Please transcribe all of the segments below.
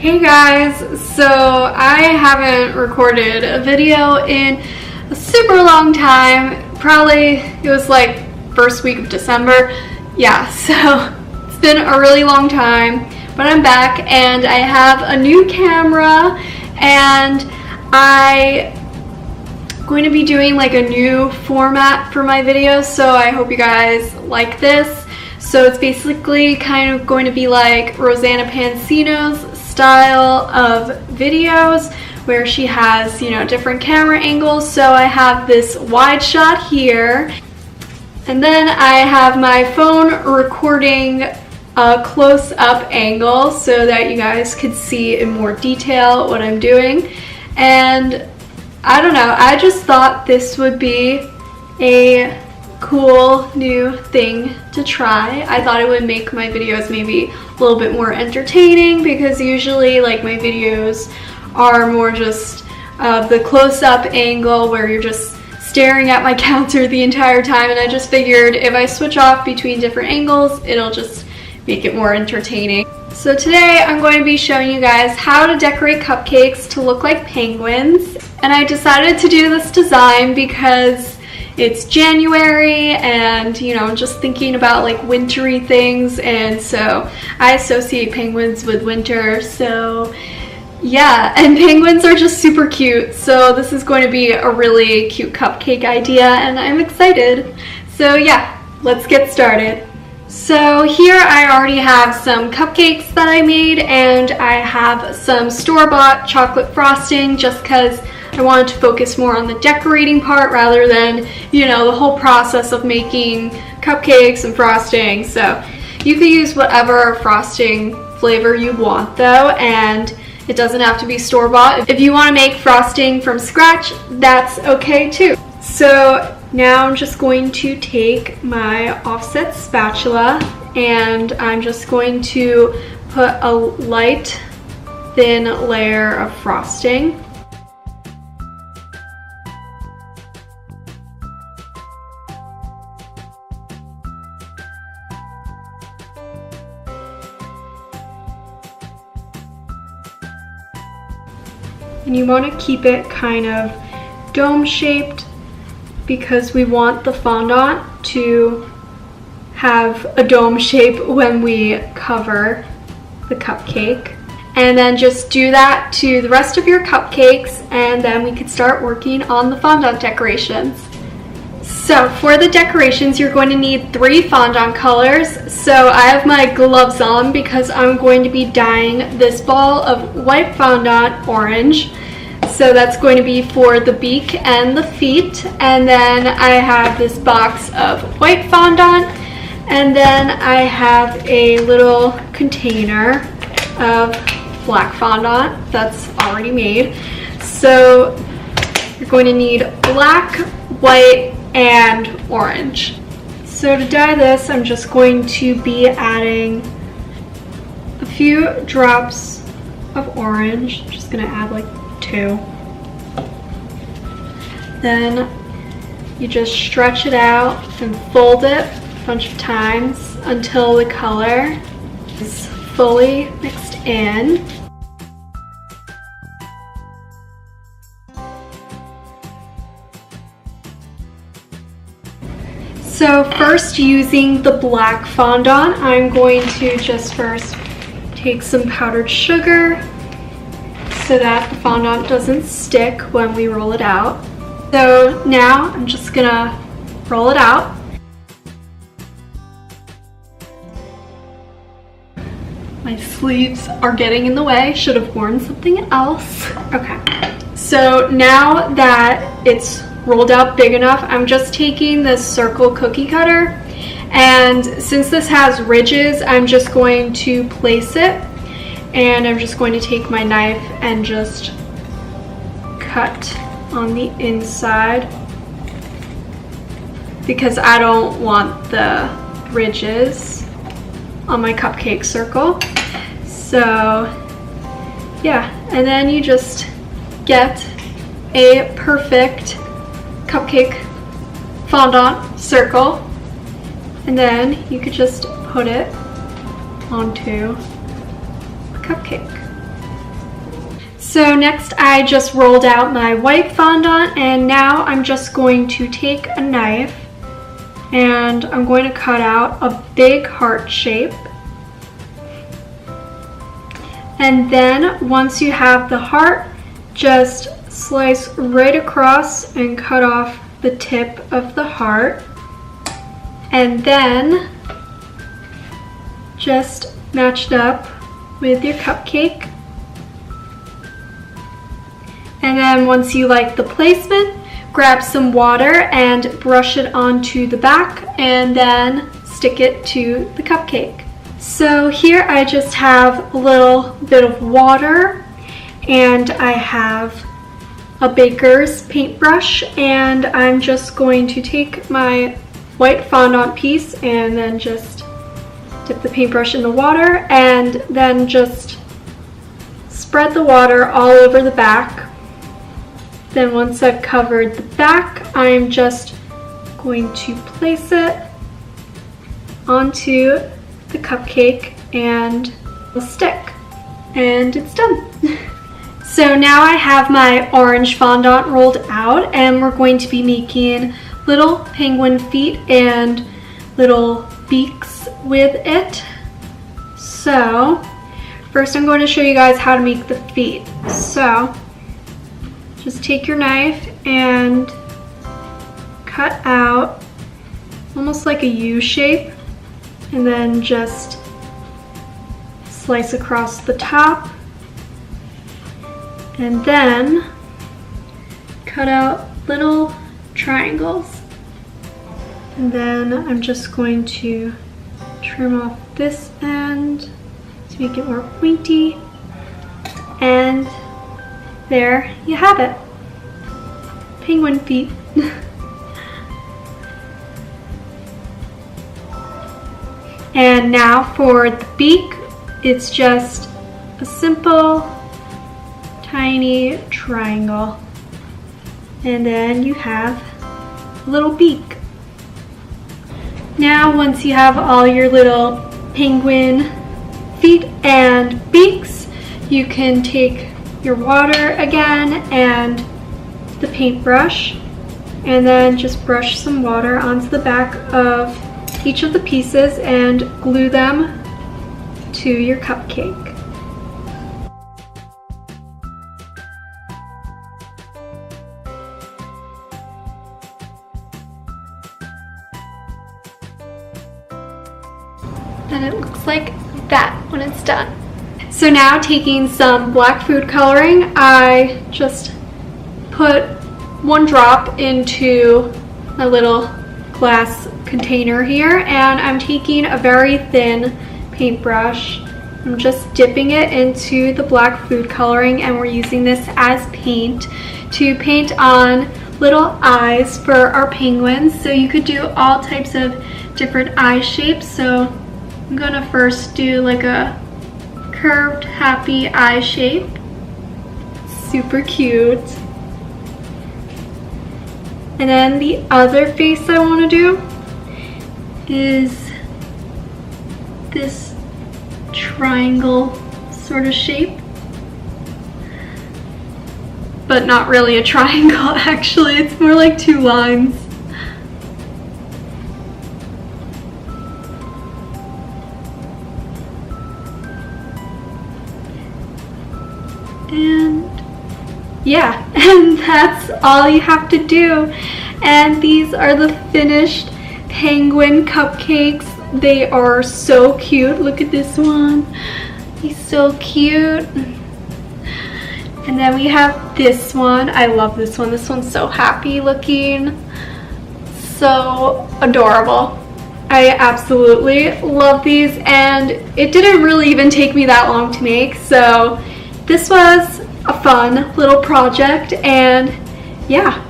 Hey guys, so I haven't recorded a video in a super long time. Probably it was like first week of December. Yeah, so it's been a really long time, but I'm back and I have a new camera and I'm going to be doing like a new format for my videos, so I hope you guys like this. So it's basically kind of going to be like Rosanna Pansino's style of videos where she has, you know, different camera angles. So I have this wide shot here, and then I have my phone recording a close-up angle so that you guys could see in more detail what I'm doing. And I don't know, I just thought this would be a cool new thing to try. I thought it would make my videos maybe a little bit more entertaining, because usually like my videos are more just the close-up angle where you're just staring at my counter the entire time, and I just figured if I switch off between different angles, it'll just make it more entertaining. So today I'm going to be showing you guys how to decorate cupcakes to look like penguins. And I decided to do this design because it's January and, you know, I'm just thinking about like wintry things, and so I associate penguins with winter. So yeah, and penguins are just super cute, so this is going to be a really cute cupcake idea and I'm excited. So yeah, let's get started. So here I already have some cupcakes that I made, and I have some store-bought chocolate frosting just because I wanted to focus more on the decorating part rather than, you know, the whole process of making cupcakes and frosting. So you could use whatever frosting flavor you want though, and it doesn't have to be store-bought. If you want to make frosting from scratch, that's okay too. So now I'm just going to take my offset spatula and I'm just going to put a light, thin layer of frosting. And you want to keep it kind of dome-shaped because we want the fondant to have a dome shape when we cover the cupcake. And then just do that to the rest of your cupcakes, and then we could start working on the fondant decorations. So for the decorations, you're going to need 3 fondant colors. So I have my gloves on because I'm going to be dyeing this ball of white fondant orange. So that's going to be for the beak and the feet. And then I have this box of white fondant. And then I have a little container of black fondant that's already made. So you're going to need black, white, and orange. So to dye this, I'm just going to be adding a few drops of orange. I'm just gonna add like 2. Then you just stretch it out and fold it a bunch of times until the color is fully mixed in. So first, using the black fondant, I'm going to just first take some powdered sugar so that the fondant doesn't stick when we roll it out. So now I'm just gonna roll it out. My sleeves are getting in the way, should have worn something else. Okay, so now that it's rolled out big enough, I'm just taking this circle cookie cutter, and since this has ridges, I'm just going to place it, and I'm just going to take my knife and just cut on the inside because I don't want the ridges on my cupcake circle. So yeah, and then you just get a perfect cupcake fondant circle, and then you could just put it onto a cupcake. So next I just rolled out my white fondant, and now I'm just going to take a knife and I'm going to cut out a big heart shape. And then once you have the heart, just slice right across and cut off the tip of the heart. And then just match it up with your cupcake. And then once you like the placement, grab some water and brush it onto the back and then stick it to the cupcake. So here I just have a little bit of water, and I have a baker's paintbrush, and I'm just going to take my white fondant piece and then just dip the paintbrush in the water and then just spread the water all over the back. Then once I've covered the back, I'm just going to place it onto the cupcake and will stick, and it's done. So now I have my orange fondant rolled out, and we're going to be making little penguin feet and little beaks with it. So first I'm going to show you guys how to make the feet. So just take your knife and cut out almost like a U shape, and then just slice across the top, and then cut out little triangles. And then I'm just going to trim off this end to make it more pointy, and there you have it. Penguin feet. And now for the beak, it's just a simple tiny triangle, and then you have a little beak. Now once you have all your little penguin feet and beaks, you can take your water again and the paintbrush, and then just brush some water onto the back of each of the pieces and glue them to your cupcake. And it looks like that when it's done. So now taking some black food coloring, I just put 1 drop into my little glass container here, and I'm taking a very thin paintbrush. I'm just dipping it into the black food coloring, and we're using this as paint to paint on little eyes for our penguins. So you could do all types of different eye shapes. So I'm gonna first do like a curved happy eye shape. Super cute. And then the other face I want to do is this triangle sort of shape, but not really a triangle actually, it's more like 2 lines. And yeah, and that's all you have to do. And these are the finished penguin cupcakes. They are so cute. Look at this one. He's so cute. And then we have this one. I love this one. This one's so happy looking. So adorable. I absolutely love these, and it didn't really even take me that long to make. So this was a fun little project, and yeah.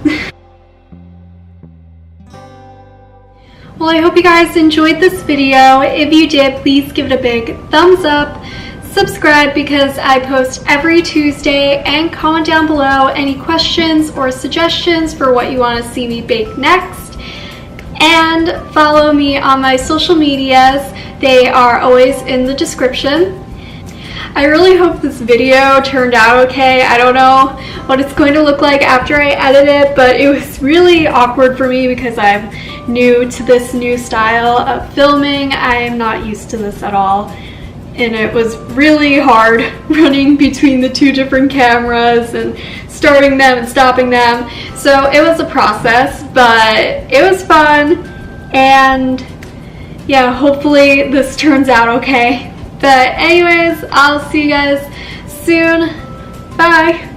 Well, I hope you guys enjoyed this video. If you did, please give it a big thumbs up. Subscribe because I post every Tuesday, and comment down below any questions or suggestions for what you want to see me bake next. And follow me on my social medias. They are always in the description. I really hope this video turned out okay. I don't know what it's going to look like after I edit it, but it was really awkward for me because I'm new to this new style of filming. I am not used to this at all, and it was really hard running between the two different cameras and starting them and stopping them. So it was a process, but it was fun, and yeah, hopefully this turns out okay. But anyways, I'll see you guys soon. Bye!